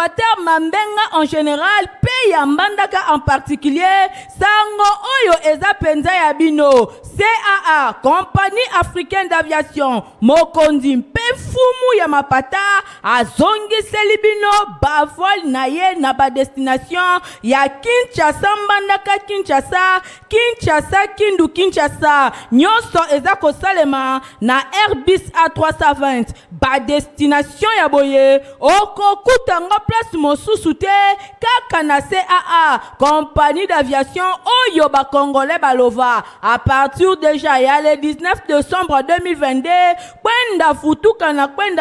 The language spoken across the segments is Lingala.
Équateur Mambenga en général, pays ya Mbandaka en particulier, sango oyo eza penza ya bino. CAA, Compagnie Africaine d'Aviation, Mokondi mpe fumu ya mapata, azongiseli bino bavol na ye na ba destination ya Kinshasa Mbandaka Kinshasa, Kinshasa Kindu Kinshasa, nyonso eza kosalema na Airbus A320, ba destination ya boye, okokuta ngo place mosusu te, kaka na CAA, Compagnie d'Aviation oyo ba Congolais balova, à partir déjà ya le 19 décembre 2022, kwenda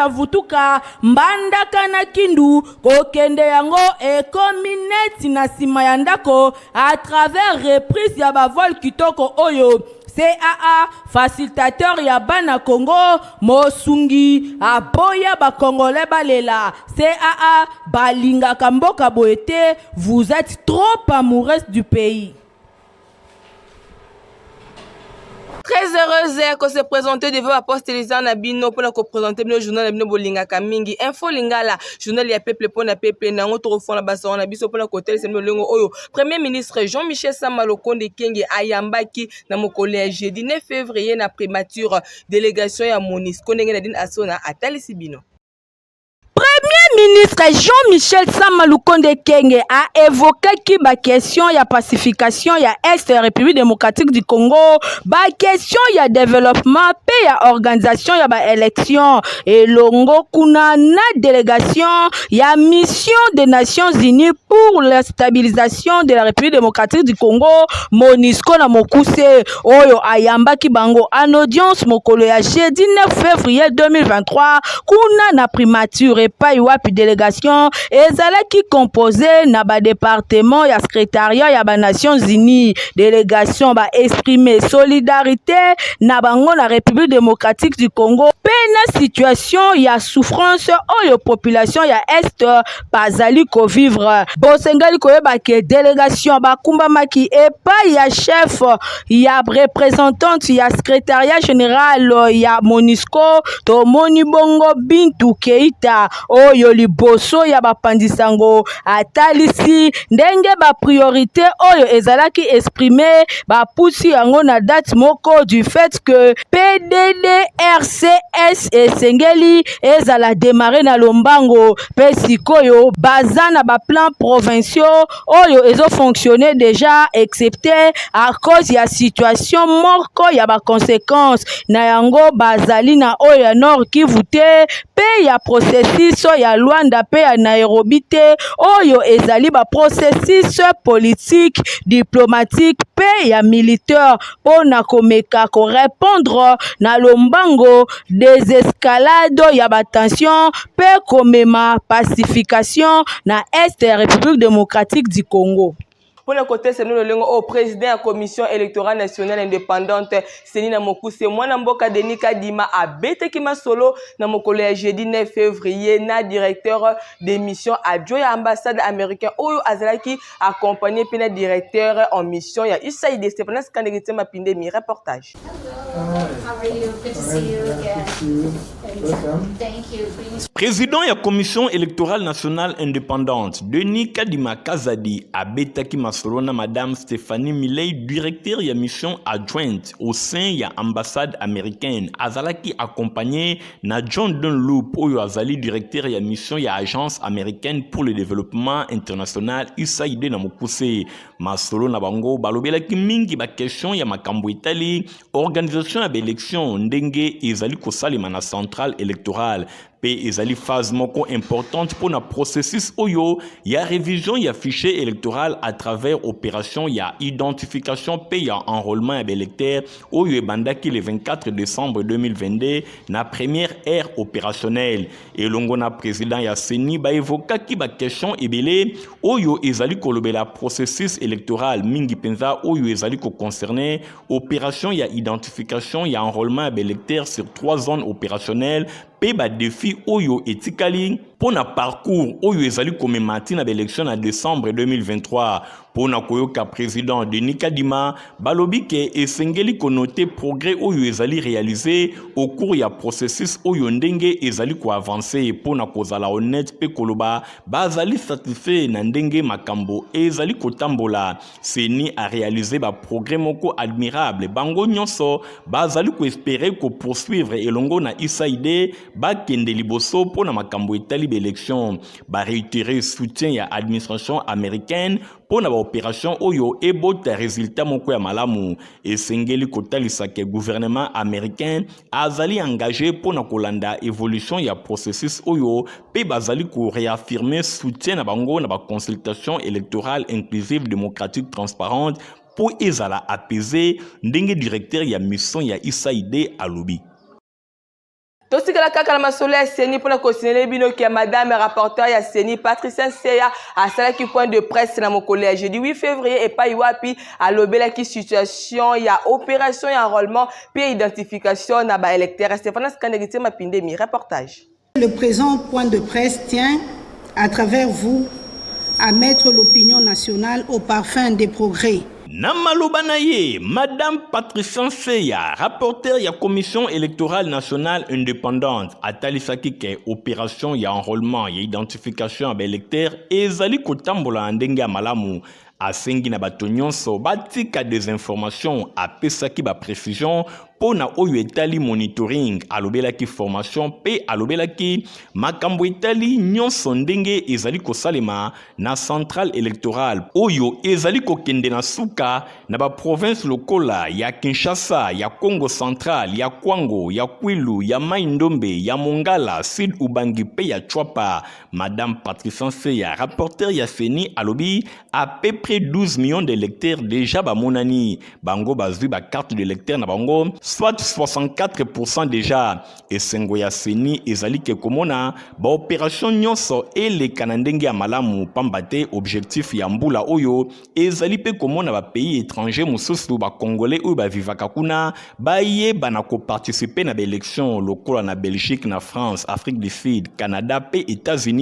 vutuka Mbandaka na Kindu, kokende yango ekomi neti na sima ya ndako à travers reprise ya bavol kitoko oyo. CAA, facilitateur ya bana Congo, Mosungi, aboya ba Congolais balela. CAA, balinga kamboka boete, vous êtes trop amoureuse du pays. Très heureuse que se présenter devant la poste Elisa Nabino pour la présenter le journal Nabino Bolinga Kamingi Info Lingala journal ya peuple pour na peuple na ngotro fond la basa na biso pour la côté c'est le lengo oyo Premier ministre Jean-Michel Sama Lokonde Kenge ayambaki na mokole jeudi 9 février na primature délégation ya MONUSCO ndenge na din asona atali sibino. Premier ministre Jean-Michel Sama Lukonde Kenge a évoqué qui ba question ya pacification ya Est République démocratique du Congo, ba question ya développement pe ya organisation ya ba élection et longo kuna na délégation ya mission des Nations Unies pour la stabilisation de la République démocratique du Congo MONUSCO na mokuse oyo ayambaki bango en audience mokolo ya jeudi 9 février 2023 kuna na primature pa wapi délégation ezalaki composé na ba département ya secrétariat ya ba Nations Unies. Délégation ba exprimer solidarité na bango na République démocratique du Congo pe na situation ya souffrance oyo population ya Est bazali ko vivre. Bosengali koyeba ke délégation ba kumbamaki epa ya chef ya représentante ya secrétariat général ya MONUSCO to moni bongo Bintu Keita oyo liboso ya bapandisango atalisi ndenge ba priorité oyo ezalaki exprimer ba pusi yango na date moko du fait que PDDRCS esengeli ezala démarrer na lombango pe sikoyo bazana ba plan provinciaux oyo ezo fonctionner déjà excepté à cause ya situation moko ya ba conséquences na yango bazali na oyo ya Nord Kivu te pe ya processus ya Luanda pe ya Nairobi te oyo ezali ba processus politique diplomatique pe ya militaire pona komeka ko répondre na lombango des escalades ya ba tension pe komema pacification na Est République démocratique du Congo. Pour le côté, c'est nous le au président de la commission électorale nationale indépendante, Senina Mokuse, moi Mboka Denis Kadima a bête qui m'a solo dans mon collège jeudi 9 février, na directeur d'émission adjoint à l'ambassade américaine, Oyo Azalaki accompagné par le directeur en mission. Il y a Usaïd Stéphane Skandegite Mapinde, mi reportage. How are you? Good to see you again. Thank you. Président de la commission électorale nationale indépendante, Denis Kadima Kazadi a bête qui m'a Solona Madame Stéphanie Millet, directeur de la mission adjointe au sein de l'ambassade américaine. Azalaki accompagné na John Dunlop, Oyo Azali, directeur de la mission de l'agence américaine pour le développement international, USAID na Mokuse. Masolo na bango, balobelaki mingi ba question ya makambo itali, organisation ya élection, ndenge ezali kosalema na centrale électorale. Pe ezali phase moko importante pour le processus oyo ya révision ya fichier électoral à travers opération ya identification pe ya enrôlement ya électeur oyo ebandaki le 24 décembre 2022 na première ère opérationnelle et longo na président ya Seni ba évokaki ba question ebele oyo ezali kolobela processus électoral mingi penza oyo ezali ko concerner opération ya identification ya enrôlement ya électeur sur 3 zones opérationnelles pe ba défi oyo etikali pona parcours oyo ezali komemati na élection en décembre 2023 pona koyoka président Denis Kadima balobi ke esengeli konote progrès oyo ezali réalisé au cours ya processus oyo ndenge ezali ko avancer pona kozala honnête pe koloba bazali satisfait na ndenge makambo ezali kotambola seni a réalisé ba progrès moko admirable bango nyonso bazali ko espérer ko poursuivre elongo na ISAID ba kende liboso pona makambo etali élection ba réitérer soutien ya administration américaine pour na opération oyo ebota résultat moko ya malamu esengeli kotalisa ke gouvernement américain azali engagé pour na kolanda évolution ya processus oyo pe bazali ko réaffirmer soutien na bango na ba consultation électorale inclusive démocratique transparente pour ezala apaiser ndenge directeur ya mission ya ISAID alobi. Tosikala kaka na masolo ya Seni pour la continuer bino ki madame rapporteur ya Seni Patricia Seya a salaki point de presse na mon collège jeudi 8 février et pas iwapi a lobela ki situation ya opération ya enrôlement puis identification na ba électeur Stéphane Skanegité Mapindemi reportage. Le présent point de presse tient à travers vous à mettre l'opinion nationale au parfum des progrès. Namalobanaye, Madame Patricia Seya, rapporteur ya Commission électorale nationale indépendante, a talisaki ke opération ya enrôlement ya identification à électeur ezali kotambola ndenge malamu. Asengi na bato nyonso batika des informations apesaki ba précision pona oyo etali monitoring alobelaki formation pe alobelaki makambo etali nyonso ndenge ezali kosalema na centrale électorale oyo ezali kokende na suka na ba province lokola ya Kinshasa, ya Congo central, ya Kwango, ya Kwilu, ya Mai-Ndombe, ya Mongala, Sud Ubangi pe ya Chwapa. Madame Patricia Seya, rapporteur ya Seni alobi à peu près 12 millions d'électeurs déjà ba monani bango bazui ba carte d'électeur na bango soit 64% déjà et sengo ya Seni ezali ke komona ba opération nyonso et les kanandenge ya malamu pambate objectif ya mbula oyo ezali pe komona ba pays étrangers mususu ba congolais ou ba vivaka kuna ba ye bana ko participer na ba élection lokola na Belgique, na France, Afrique du Sud, Canada pe États-Unis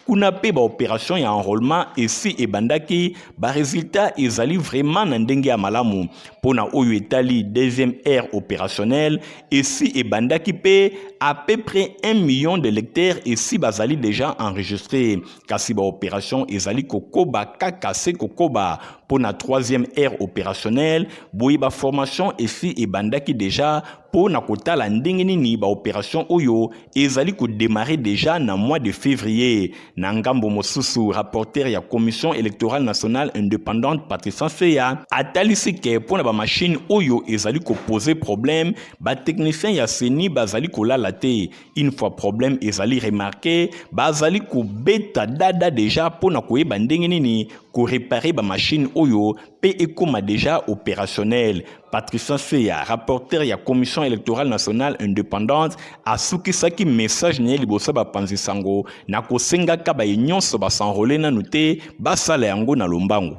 kuna pe ba opération ya enrôlement ici et bandaki ba résultat ezali vraiment na ndenge ya malamu pona oyo etali deuxième ère opérationnelle ici et bandaki pe à peu près 1 million d'électeurs ici bazali déjà enregistrés kasi ba opération ezali kokoba kakase kokoba pona troisième ère opérationnelle boyi ba formation ici et bandaki déjà pour na kotala ndenge nini ba opération oyo ezali ko démarrer déjà na mois de février na ngambo mosusu rapporteur ya commission électorale nationale indépendante Patricia Seya atalisi ke pour na ba machine oyo ezali ko poser problème ba technicien ya Seni bazali ko lalate une fois problème ezali remarqué bazali ko beta dada déjà pour na koyeba ndenge nini ko réparer ba machine oyo pe ekoma déjà opérationnel. Patricia Seya, rapporteur ya commission électorale nationale indépendante, a soukisaki message nye libosa ba panzisango na kosenga ka ba nyonso ba s'enrôler na nuté ba sala yango na lombango.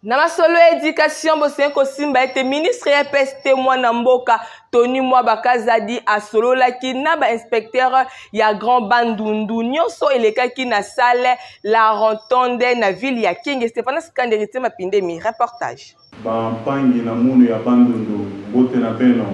Na masolo éducation bosenko simba ete ministre ya PST mwana mboka Tony Mwaba Kazadi asololaki na ba inspecteur ya Grand Bandundu nyonso elekaki na salle la Rotonde na ville ya King. Stéphane Skanderité Mapindemi reportage. Ba mpangi na munu ya Bandundu bote na beno.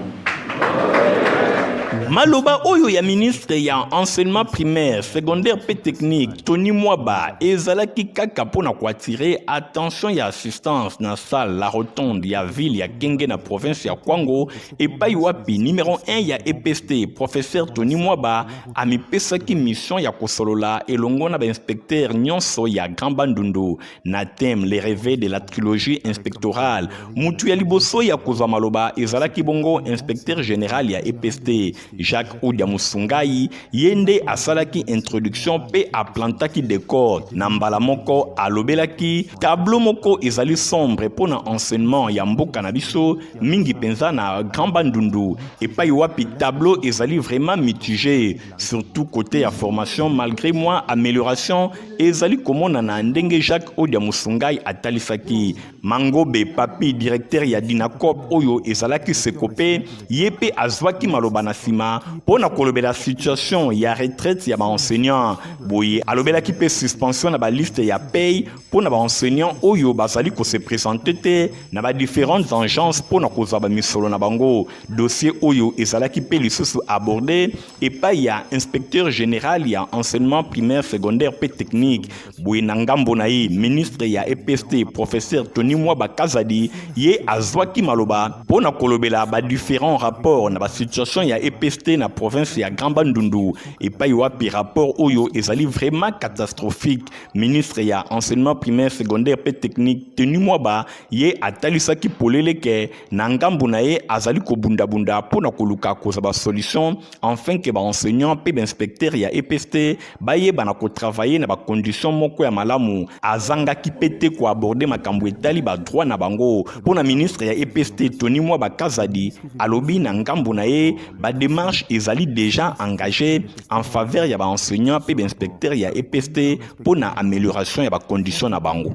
Maloba oyo ya ministre ya enseignement primaire, secondaire pe technique Tony Mwaba ezalaki kaka pona ko attirer attention ya assistance na salle la Rotonde ya ville ya Kenge na province ya Kwango et pa wapi numéro 1 ya EPST professeur Tony Mwaba amipesaki mission ya kosolola elongo na ba inspecteur nyonso ya Grand Bandundu na thème les rêves de la trilogie inspectorale mutu ya liboso ya kozwa maloba ezalaki bongo inspecteur général ya EPST Jacques Oudia Musungai yende asalaki introduction pe aplantaki décor na mbala moko alobelaki tableau moko ezali sombre pona enseignement ya mboka na biso mingi penza na Grand Bandundu et pa wapi tableau ezali vraiment mitigé surtout côté ya formation malgré moi amélioration ezali komona na ndenge Jacques Oudia Musungai atalisaki Mangobe papi directeur ya Dinacop oyo ezalaki sekope yepe azwaki maloba na nsima pona kolobela situation ya retraite ya ba enseignant boye alobela ki pe suspension na ba liste ya paye pona ba enseignant oyo bazali ko se présenter te na ba différentes agences pona kozwa ba misolo na bango dossier oyo ezalaki pe lisusu abordé et pas ya inspecteur général ya enseignement primaire secondaire pe technique boye na ngambo na ye ministre ya EPST professeur Tony Mwaba Kazadi ye azwaki maloba pona kolobela ba différents rapports na ba situation ya EPST na province ya Grand Bandundu et pas wapi rapport oyo ezali vraiment catastrophique ministre ya enseignement primaire secondaire pe technique Tony Mwaba ye atalisaki poleleke na ngambo na ye azali ko bunda pona koluka koza ba solution enfin que ba enseignant pe ba inspecteur ya EPST ba ye bana ko travailler na ba condition moko ya malamu azanga ki pete ko aborder makambo etali ba droit na bango pona ministre ya EPST Tony Mwaba Kazadi alobi na ngambo na ye ba démarche ezali déjà engagée en faveur ya ba enseignant pe ba inspecteur ya EPST pona amélioration ya ba condition na bango.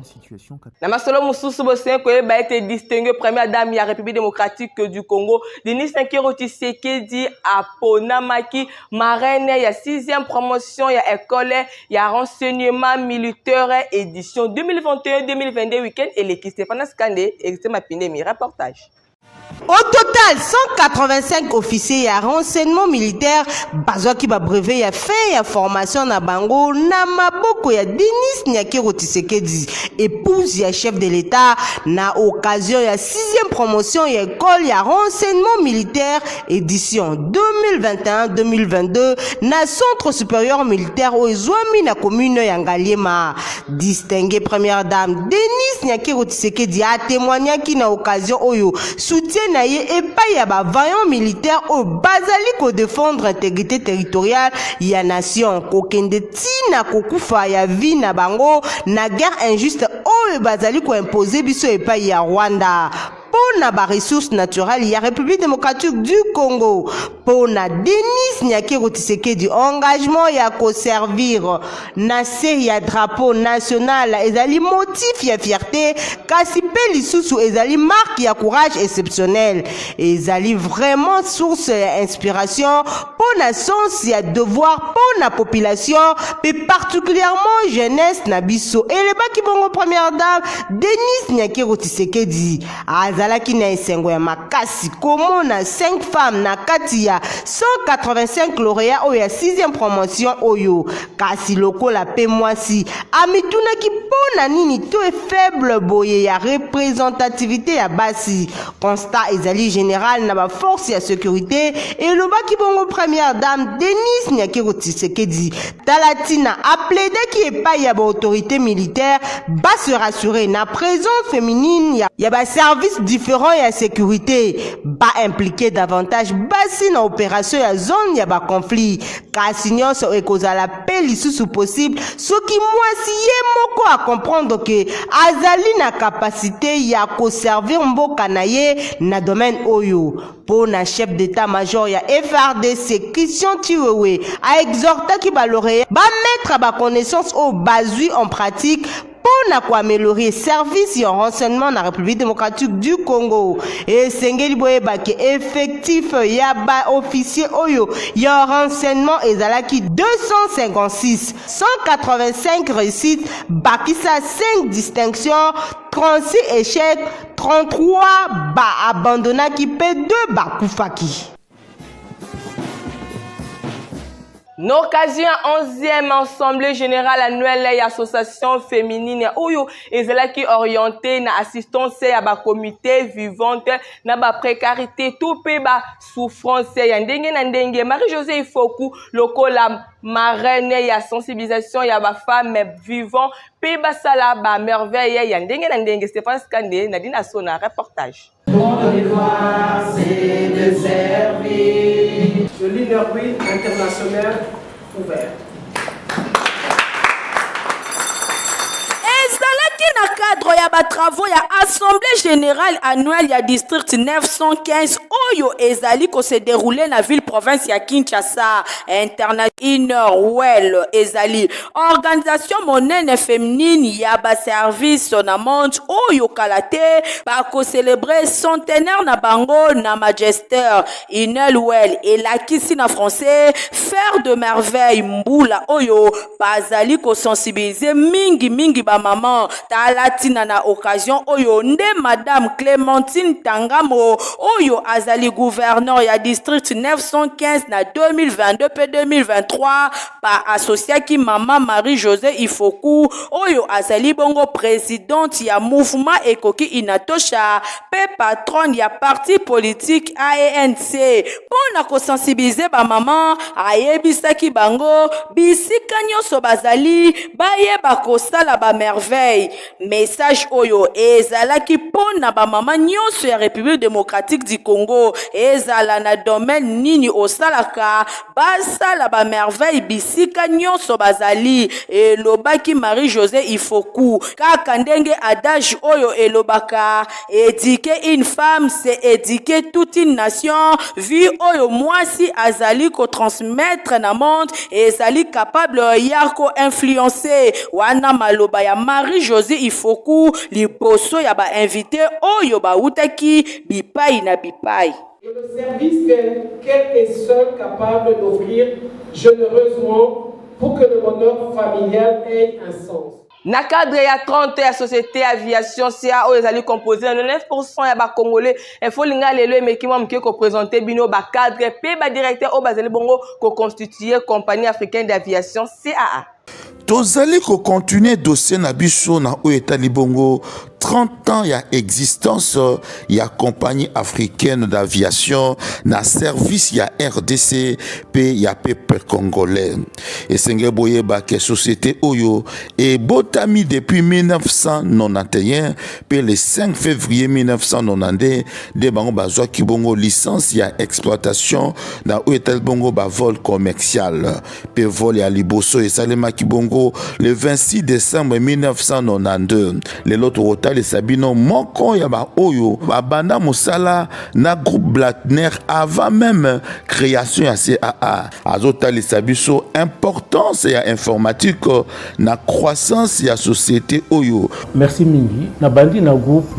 Na masolo mususu bosen ko ba été distingué première dame ya République démocratique du Congo Denis Sankero Tshisekedi aponamaki marraine ya 6e promotion ya école ya renseignement militaire édition 2021-2022 week-end et Stéphane Skande et ma pandémie reportage. Au total, 185 officiers à renseignement militaire, bazwaki ba brevet ya fait ya formation na bango na maboko ya Denis Nyakero Tshisekedi, épouse ya chef de l'État na occasion ya 6e promotion ya école ya renseignement militaire édition 2021-2022 na centre supérieur militaire au Ezwami na commune ya Ngaliema. Distinguée première dame Denis Nyakero Tshisekedi a témoigné na occasion oyo soutien na ye epai ya ba vaillant militaire au bazali ko défendre intégrité territoriale ya nation kokende tina kokufa ya vie na bango na guerre injuste oyo bazali ko imposer biso epai ya Rwanda. Pona ba ressources naturelles ya République démocratique du Congo pona Denis Nyakero Tshisekedi engagement ya ko servir na se ya drapeau national ezali motif ya fierté kasi pe lisusu ezali marque ya courage exceptionnel ezali vraiment source ya inspiration pona sens ya devoir pona population pe particulièrement jeunesse na biso elebaki bongo première dame Denis Nyakero Tshisekedi azalaki na esengo ya makasi komona 5 femmes na kati ya 185 lauréats oyo ya 6e promotion oyo kasi lokola pe mwasi amitunaki pona nini to faible boye ya représentativité ya basi constat ezali général na ba force ya sécurité elobaki bongo première dame Denis Nyakero Tshisekedi talatina applaidaki epai ya ba autorité militaire ba se rassurer na présence féminine ya ba service différents ya sécurité ba impliqué davantage basi na opération ya zone ya ba conflit kasi nyonso ekozala pe lisusu possible soki mwasi ye moko a comprendre que azali na capacité ya ko servir mboka na ye na domaine oyo pona chef d'état-major ya FRDC Christian Chiwewe a exhorté ba lauréat ba mettre ba connaissance au bazui en pratique pour améliorer service et renseignement dans la République démocratique du Congo. Et Sengeli Boyeba qui est effectif yaba officier oyo ya renseignement ezalaki 256 185 réussites bakisa 5 distinctions 36 échecs 33 ba abandonnaki pe 2 ba kufaki. N'occasion 11e assemblée générale annuelle et association féminine oyo ezalaki orienté na assistance ya ba comité vivante na ba précarité tout pe ba souffrance ya ndenge na ndenge. Marie-Josée Ifoku lokola marraine ya sensibilisation ya ba femmes vivant pe ba sala ba merveille ya ndenge na ndenge. Stéphane Skande Nadine Asona reportage. Mon devoir c'est de servir. Le leader international ouvert. ezalaki na cadre ya batravaux ya assemblée générale annuelle ya district 915 oyo ezali ko se dérouler na ville province ya Kinshasa Innerwell ezali organisation monene féminine ya ba service na monde oyo kalate ba ko célébrer centenaire na bango na Magister. Innerwell elakisi na français faire de merveille mbula oyo bazali ko sensibiliser mingi ba maman talatina na occasion oyo nde madame Clémentine Tangamo oyo azali gouverneur ya district 915 na 2022 pe 2023 pa associé ki maman Marie-Josée Ifoku oyo azali bongo présidente ya mouvement Ekoki Inatosha pe patronne ya parti politique ANC pona ko sensibiliser ba maman ayebisaki bango bisika nyonso bazali bayeba kosala ba merveille. Message oyo ezalaki pona ba maman nyonso ya République démocratique du Congo ezala na domaine nini osalaka basala ba merveille bisika nyonso bazali elobaki Marie-Josée Ifoku kaka ndenge adage oyo elobaka éduquer une femme c'est éduquer toute une nation. Vu oyo mwasi azali ko transmettre na monde ezali capable ya ko influencer wana maloba ya Marie-Josée Ifoku liboso ya ba invité oyo ba utaki bipai na bipai. Et le service qu'elle est seule capable d'offrir généreusement pour que le bonheur familial ait un sens. Na cadre ya 30 ya société aviation CA oyo ezali composé na 9% ya ba congolais info linga lelo emekima mke ko présenter bino ba cadre pe ba directeur o bazali bongo ko constituer compagnie africaine d'aviation CAA. Tozali ko continuer dossier na biso na o etali bongo 30 ans ya existence ya compagnie africaine d'aviation na service ya RDC pe ya peuple congolais. Et senge boyeba ke société oyo et botami depuis 1991 pe le 5 février 1992 de bango bazwa ki bongo licence ya exploitation na o etali bongo ba vol commercial pe vol ya liboso et salema ki bongo le 26 décembre 1992 le lot les Sabino moko ya ba oyo ba banda musala na groupe Blattner avant même création ya CAA azota les sabiso importance ya informatique na croissance ya société oyo. Merci mingi na bandi na groupe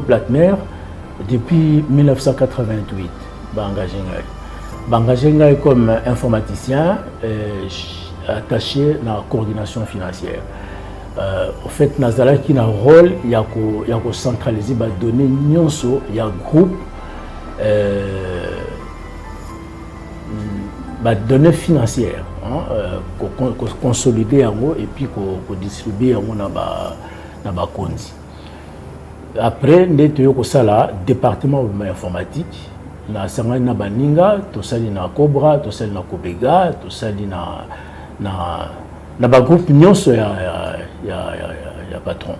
Blattner depuis 1988 ba engagé ngai comme informaticien attaché à la coordination financière. En fait, nazala qui a un rôle, il y a centraliser les données nyonso, il y a groupe, données financières, consolider et puis distribuer dans ba compte. Après, nous avons le département informatique, na sanga na baninga, to sali na Cobra, to sali na Kobega, to sali na ba groupe nyonso ya patron.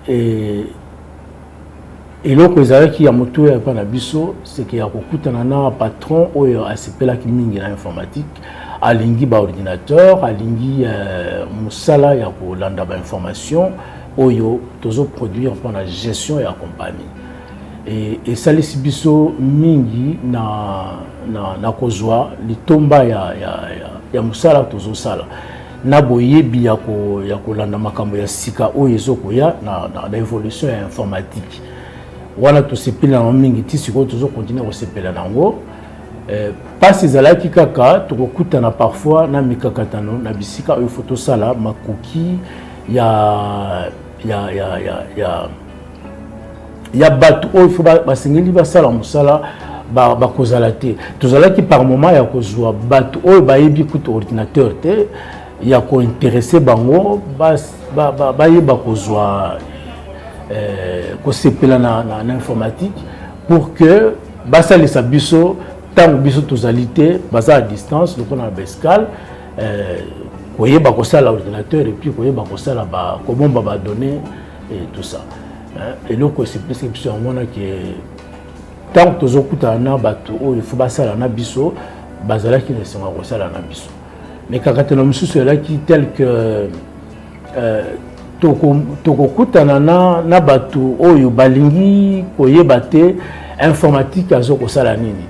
Et loko ezalaki ya moto ya pa na biso c'est que ya kokutana na patron oyo asepelaki mingi na informatique alingi ba ordinateur alingi musala ya kolanda ba information oyo tozo produire pour la gestion ya compagnie. Et salisi biso mingi na kozwa litomba ya musala tozo sala na boyebi ya kolanda makambo ya sika oyo ezokoya na évolution ya informatique wana tosepela na mingi ti siko tozo continuer kosepela nango pasi ezalaki kaka tokokutana parfois na mikakatano na bisika oyo foto sala makoki ya batu oyo fo basengeli basala musala bakozala te tozalaki par moment ya kozwa batu oyo bayebi kuta ordinateur te ya kointeresse bango bayeba kozwa kosepela na informatique pour que basalisa biso ntango biso tozali te baza à distance lokola na bescale koyeba kosala ordinateur et puis koyeba kosala kobomba badonnées et tout ça. Et donc c'est presque biso yango wana ke ntango tozokutana na bato oyo ifo basala na biso bazalaki nesenga kosala na biso mais kaka tena mosusu elaki tel que tokokutana na bato oyo balingi koyeba te informatique azokosala nini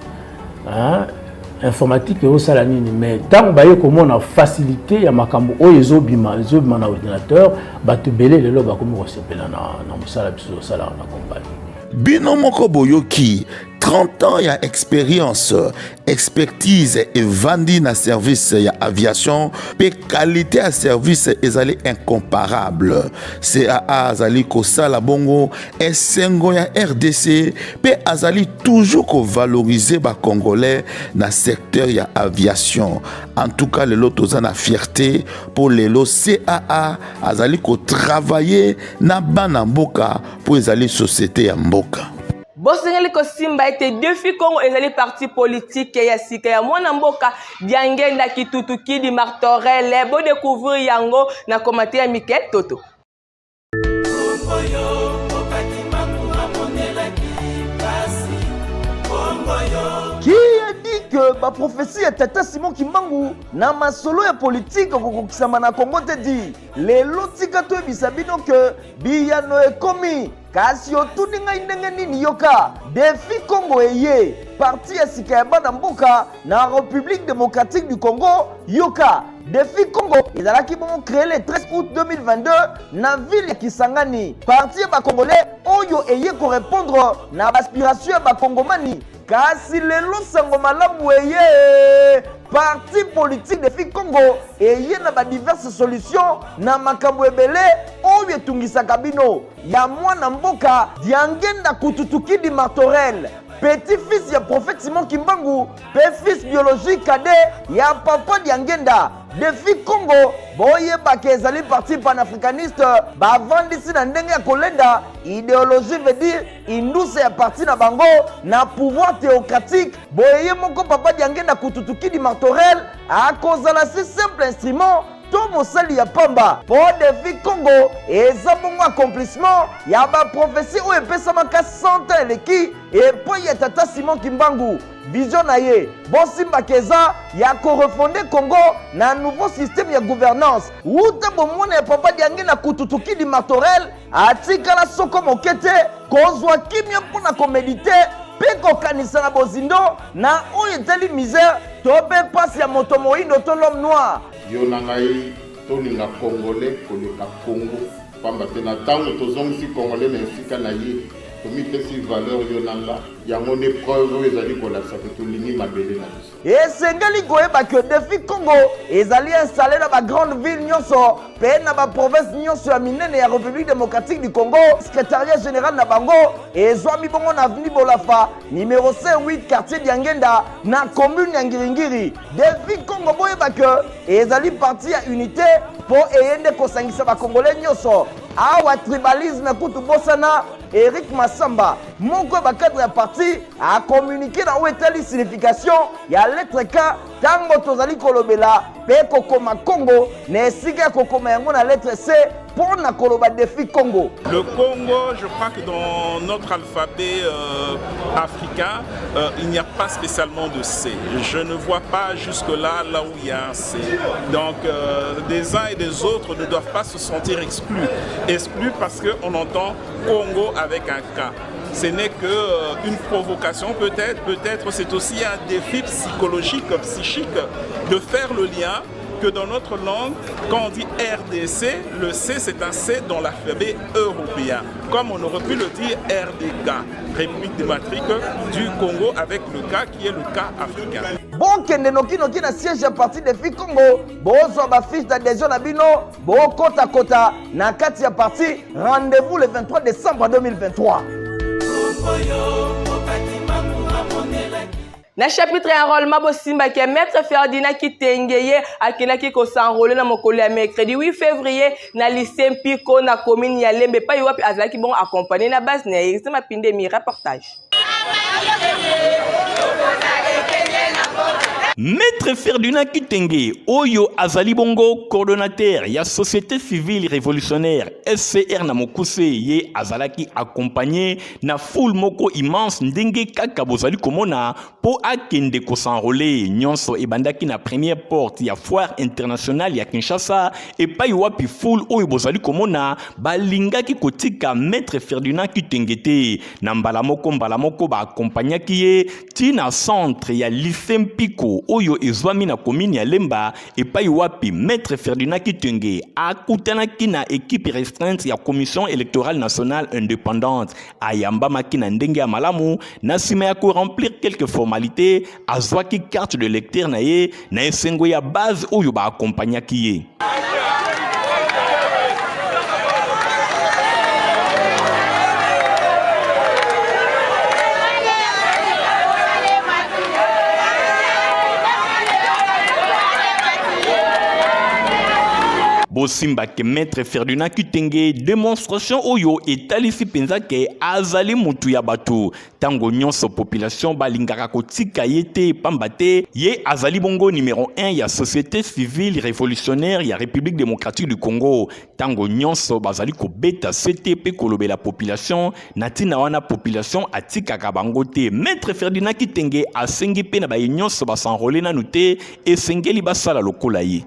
informatique et au salanini mais tant baye comment on a facilité ya makambo o ezobima na ordinateur ba te belé le loba comme on s'appelle na musala biso sala na compagnie bino moko boyoki 30 ans ya expérience, expertise et vandi na service ya aviation, pe qualité à service ezali incomparable. CAA azali ko sala bongo esengo ya RDC, pe azali toujours ko valoriser ba congolais na secteur ya aviation. En tout cas, le lot tozana fierté pour le lot CAA azali ko travailler na bana mboka pour ezali société ya mboka. Bosengeli ko simba ete défi Congo ezali parti politique ya sika ya mwana mboka diangenda kitutu kidi martorele bo découvrir yango na komate ya Mikel Toto. Qui a dit que ma prophétie est Tata Simon Kimbangu na masolo ya politique kokokisama na Congo te dit les lotika to bisabino que biyano ekomi kasi otuni ngai ndenge nini yoka défi Congo eye parti ya sika ya bana mboka na République démocratique du Congo yoka défi Congo ezalaki bon créé le 13 août 2022 na ville ya Kisangani parti ya ba congolais oyo eye ko répondre na aspiration ya ba kongomani kasi lelo sango malamu eye parti politique défi Congo eye na ba diverses solutions na makambo ebele oyo etungisaka bino ya mwana mboka diangenda kututukidi martorel petit-fils ya prophète Simon Kimbangu, fils biologique cadet ya papa diangenda défi Congo boye bakezali parti panafricaniste bavandisi na ndenge ya kolenda idéologie veut dire induse ya parti na bango na pouvoir théocratique boye moko papa diangenda kututukidi martorel akozala si simple instrument to mosali ya pamba po défi Congo eza bongo accomplissement ya ba prophétie oyo epesamaka 100 ans eleki epo ya tata Simon Kimbangu vision na ye bosimba keza ya korefonder Congo na nouveau système ya gouvernance uta bomona ya papa diange na kututukidi martorel atikala soko mokete kozwa kimia mpona komedite pe kokanisa na bozindo na oyo etali misère to pe pasi ya moto moindo to l'homme noir yo na ngai tolinga congolais koleka Congo pamba te na ntango tozongisi congolais na esika na ye tomitesi valeur yo nanga yango ne preuve oyo ezali kolakisa ke tolingi mabele na biso esengeli koyeba ke défi Congo ezali installé na bagrande ville nyonso mpe na baprovince nyonso ya minene ya République démocratique du Congo secrétariat général na bango ezwami bongo na avenue Bolafa numéro C8 quartier Diangenda na commune ya Ngiringiri défi Congo boyeba ke ezali parti ya unité po eyende kosangisa bakongolais nyonso awa tribalisme kutu bosana Eric Massamba moko bakadre ya parti a communiqué na wetali signification ya lettre K tango tozali kolobela pe kokoma Congo na esika kokoma yango na lettre C pour na koloba défi Congo. Le Congo, je crois que dans notre alphabet africain, il n'y a pas spécialement de C. Je ne vois pas jusque-là, là où il y a un C. Donc, des uns et des autres ne doivent pas se sentir exclus. Exclus parce qu'on entend Congo avec un K. Ce n'est qu'une provocation peut-être c'est aussi un défi psychologique, psychique, de faire le lien que dans notre langue, quand on dit RDC, le C c'est un C dans l'alphabet européen, comme on aurait pu le dire RDK, République démocratique du Congo avec le K qui est le K africain. Bon kende noki na siège à parti défi Congo, bozo ba fiche d'adhésion na bino, bo kota na kati ya parti, rendez-vous le 23 décembre 2023. Na chapitre enrôlement bosimba ke maître Ferdinand Kitengeye akinaki ko s'enrôler na mokolo ya mercredi 8 février na lycée Mpiko na commune ya Lembe pa yopi azalaki bon accompagné na base na Eric Mapinde mi reportage. Maître Ferdinand Kitenge, Oyo Azali Bongo, coordonnateur, ya Société Civile Révolutionnaire, SCR Namokuse, ye Azalaki accompagné na foule moko immense ndenge kaka bozali komona po akende ko s'enrôler nyonso ebandaki na première porte ya foire internationale ya Kinshasa et pa wapi foule oyo bozali komona balingaki kotika Maître Ferdinand Kitenge te na mbala moko ba accompagnaki ye tina centre ya lycée Mpiko oyo ezwami na commune ya Lemba et pa wapi Maître Ferdinand Kitenge akutanaki na équipe restreinte ya commission électorale nationale indépendante ayamba makina ndenge ya malamu na sima ya ko remplir quelques formalités azwaki carte de lecteur na ye na esengo ya base oyo ba accompagnaki ye. Bosimba ke Maître Ferdinand Kitenge démonstration oyo etalisi penza ke azali mutu ya batu tango nyonso population balingaka kotika yete pambate ye azali bongo numéro 1 ya Société Civile Révolutionnaire ya République Démocratique du Congo tango nyonso bazali kobeta CTP kolobela population natina wana population atikaka bango te. Maître Ferdinand Kitenge asengi pe na ba nyonso basanrole nanu te esengeli basala lokola ye.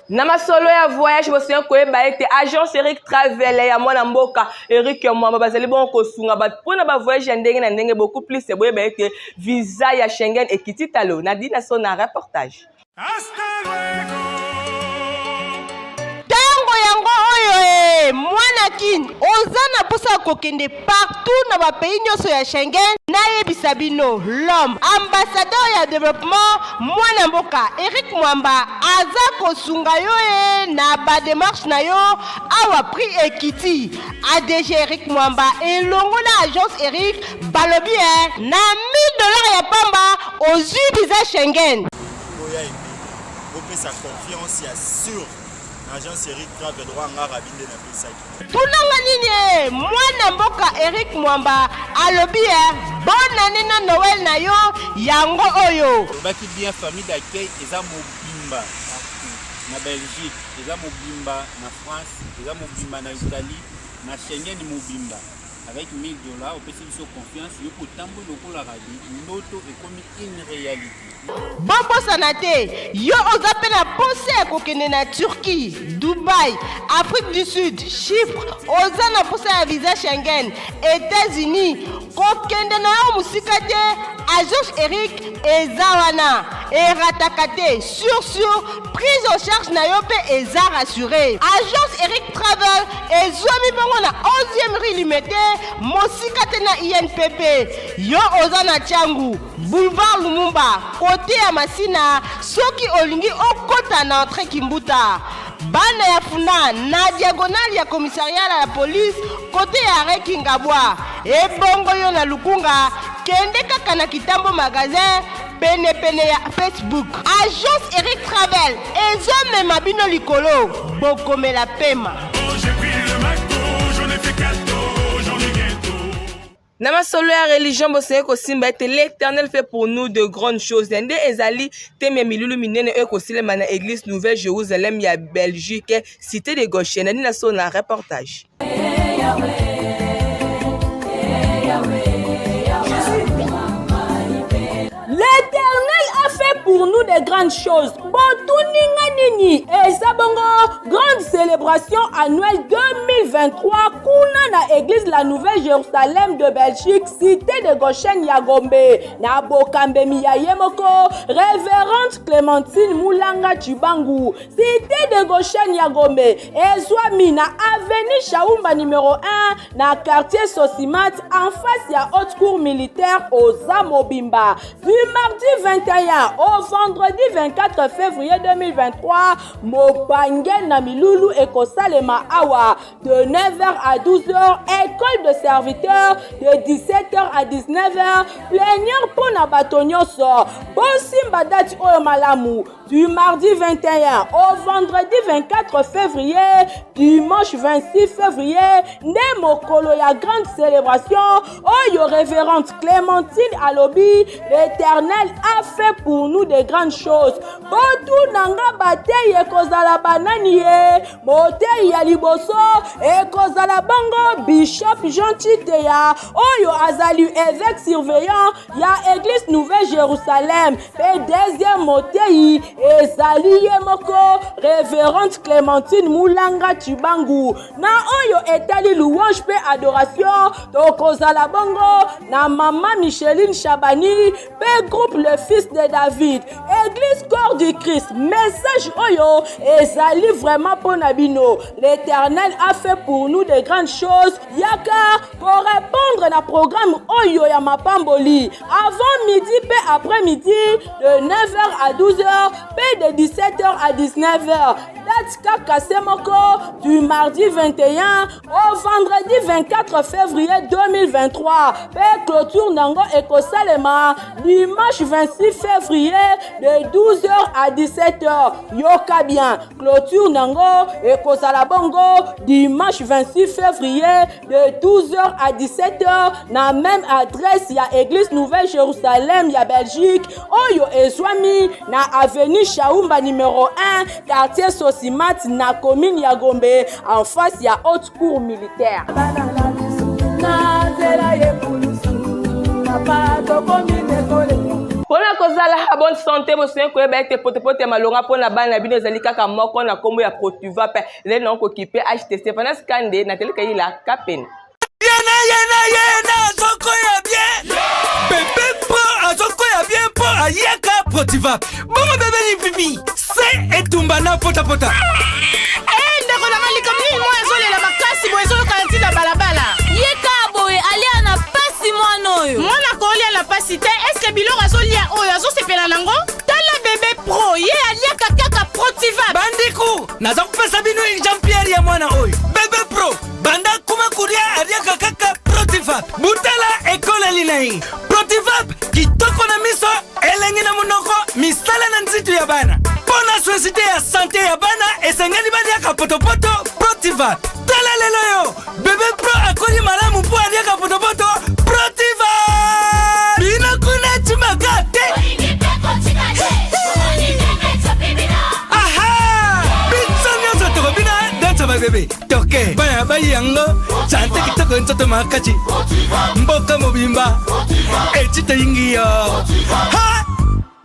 Namasolo ya voyage bosia koyeba ete agence Eric Travel ya mwana mboka Eric Mwamba bazali bon kosunga ba pona ba voyage ndenge na ndenge beaucoup plus boyeba ete visa ya Schengen ekititalo na dina sona reportage. Tango yango oyo mwana kin ozana posa kokende partout na ba pays nyonso ya Schengen na yebisabino l'homme ambassadeur ya développement mwana mboka Eric Mwamba aza kosunga yo na ba démarche na yo awa prix ekiti ADG Eric Mwamba elongo na agence Eric balobi na $1000 ya pamba ozwi visa Schengen. Sa confiance ya sur agence Eric Travel droit ngara binde na pesa. Tunanga nini mwana mboka Eric Mwamba alobi bonne année na Noël na yo yango oyo. Baki bien famille d'accueil eza mobimba na Belgique, eza mobimba na France, eza mobimba na Italie, na Schengen mobimba. Avec $1000 au petit biso confiance yo ko tambo lokola rabi noto ekomi une réalité. Bombo sanate yo ozape na pose kokende na Turquie, Dubaï, Afrique du Sud, Chypre, ozana pose ya visa Schengen, États-Unis, kokende na yo musika te agence Eric ezawana eratakate sur prise en charge na yo pe eza rassuré. Agence Eric Travel ezwami bongo na 11e rue Limité mosika te na INPP yo ozana Tiangu boulevard Lumumba côté ya Masina soki olingi okota na entrée Kimbuta bana ya funa na diagonale ya commissariat ya police côté ya Rekingabwa ebongo yo na Lukunga kende kaka na Kitambo magasin pene ya Facebook. Agence Eric Travel ezomema bino likolo bokomela pema. Namasolo ya religion boseye kosimba ete l'Éternel fait pour nous de grandes choses. Nde ezali teme milulu minene ekosilema na église Nouvelle Jérusalem ya Belgique cité de Gauche. Nani na so na reportage. L'Éternel a fait pour nous de grandes choses. Botuninga nini ezabongo grande célébration annuelle 2023 kuna na église la Nouvelle Jérusalem de Belgique cité de Goshen ya Gombe na bokambe ya yemoko révérende Clémentine Moulanga Chibangu cité de Goshen ya Gombe ezwami na avenue Chaumba numéro 1 na quartier Sosimat en face ya haute cour militaire aux Amobimba. Du mardi 21 au vendredi 24 février 2023, Mopangel na Milulu ekosalema awa de 9h à 12h, école de serviteurs de 17h à 19h, plénière pour na batonyoso. Bosimba dati oyo malamu du mardi 21 au vendredi 24 février, dimanche 26 février, ne mokolo ya grande célébration, oyo révérende Clémentine Alobi, l'Éternel a fait pour nous de grandes choses. Botu nanga batei ekozala banani ye, motei ya liboso ekozala bango Bishop Jean Chiteya, oyo azali évêque surveillant ya Église Nouvelle Jérusalem, et deuxième motei ezali ye moko révérende Clémentine Moulanga Chibangu, na oyo etali louange pe adoration tokozala bongo na Mama Micheline Chabani pe groupe Le Fils de David, Église Corps du Christ, message oyo ezali vraiment pour Nabino. L'Éternel a fait pour nous de grandes choses. Yaka pour répondre na programme oyo ya mapamboli avant midi pe après midi de 9h à 12h pe de 17h à 19h. Date Kasemoko du mardi 21 au vendredi 24 février 2023. Pe clôture nango ekosalema dimanche 26 février de 12h à 17h. Yoka bien. Clôture nango ekosala bongo dimanche 26 février de 12h à 17h na même adresse ya Église Nouvelle Jérusalem ya Belgique oyo ezwami na avenue Chaumba numéro 1 quartier Sosimat na commune ya Gombe en face ya haute cour militaire. Pona kozala bonne santé bosoin ko ba ete potepote malonga pona bana bino ezali kaka moko na kombo ya Protuva pe le non ko kipe HTC pendant scandé na tele kai la kapen yena zoko ya bien bébé pro azoko ya bien po ayeka Protuva bongo bébé ni pipi c'est etumbana pota pota ndeko na mali comme moi ezole la makasi bo ezolo kanti na balabala yeka boy alia na pasi mwanoyo mwana ko alia na pasi te est-ce que biloko azolia oyo azosepela nango tala bébé pro ye alia kaka Protuva bandiku naza kupesa bino Jean-Pierre ya mwana oyo bébé pro banda kuma kuria alia kaka Protuva butala ekole linai Protuva kitoko na miso elengi na munoko misala na nzitu ya bana pona société ya santé ya bana esengeli baliaka potopoto Protuva tala lelo yo bébé pro akoli malamu po aliaka potopoto Protuva bina kuna chimagate aha bitso nyoso toko bina dansa ba bébé toke baya bayi yango chante kitoko nzoto makachi mboka mobimba echita ingiyo ha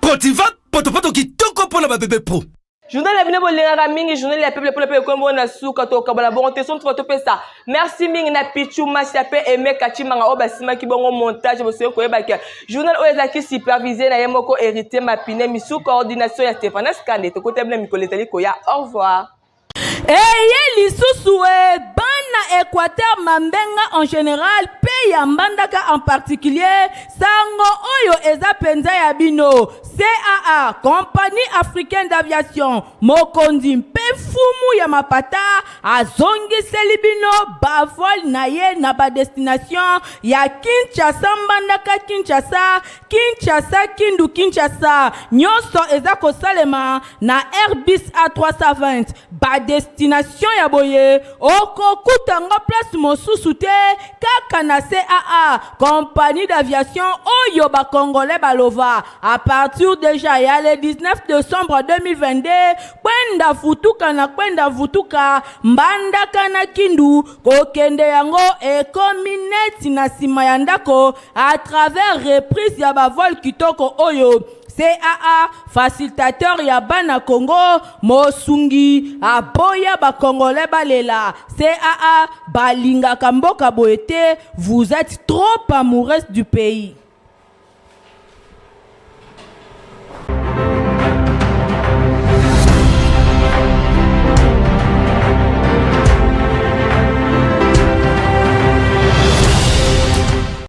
Protuva potopoto kitoko pona ba bébé pro. Journal la bino bolinga mingi journal ya peuple pour le peuple kombo na suka to kabala bonté son to pesa. Merci mingi na pichu masiape eme kachimanga obasima ki bongo montage bo seko ebaka. Journal oyezaki supervisé na yemoko hérité mapine misu coordination ya Stéphane Skande to kote bna mikoletali koya. Au revoir. Eye lisusuwe bana Équateur Mambenga en général pays ya Mbandaka en particulier sango oyo eza penza ya bino CAA Compagnie Africaine d'Aviation Mokondi mpe fumu ya mapata azongiseli bino bavol na ye na ba destination ya Kinshasa Mbandaka Kinshasa Kindu Kinshasa nyonso eza kosalema na Airbus A320 ba destination ya boye okokutanga place mosusu te kaka na CAA Compagnie d'Aviation oyo ba Congolais balova à partir déjà ya le 19 décembre 2022 kwenda vutuka Mbandaka na Kindu kokende yango ekomi neti na sima ya ndako à travers reprise ya bavol kitoko oyo CAA facilitateur ya bana Congo mosungi aboya ba Congolais balela CAA balinga kamboka boete vous êtes trop amoureuse du pays.